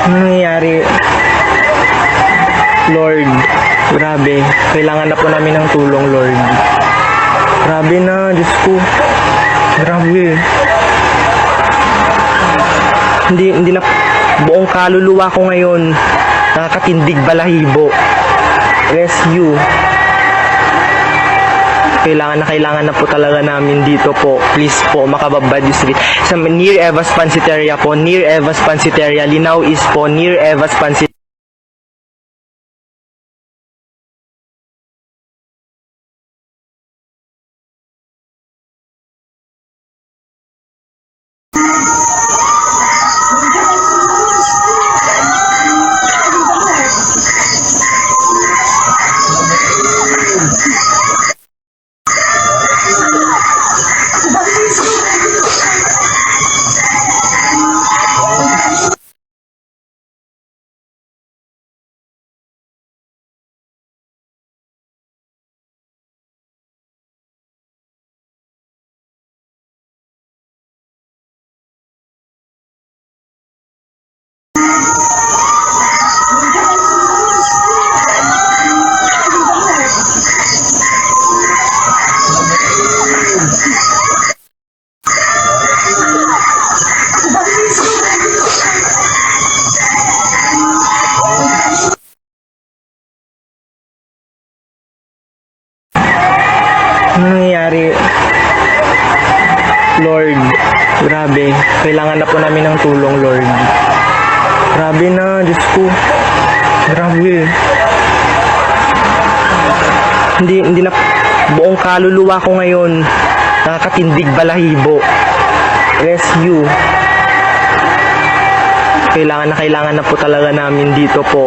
Ano nangyayari? Lord, grabe. Kailangan na po namin ng tulong, Lord. Grabe na, Diyos ko. Grabe. Hindi na buong kaluluwa ko ngayon. Nakakatindig balahibo. Rescue. Kailangan na po talaga namin dito po. Please po, Macababad Street. Sa near Evas Pansiteria po. Near Evas Pansiteria. Linao East po. Near Evas Pansiteria. Ano nangyayari? Lord, grabe. Kailangan na po namin ng tulong, Lord. Grabe na, Diyos ko. Grabe. Hindi na buong kaluluwa ko ngayon. Nakakatindig balahibo. Rescue. Kailangan na po talaga namin dito po.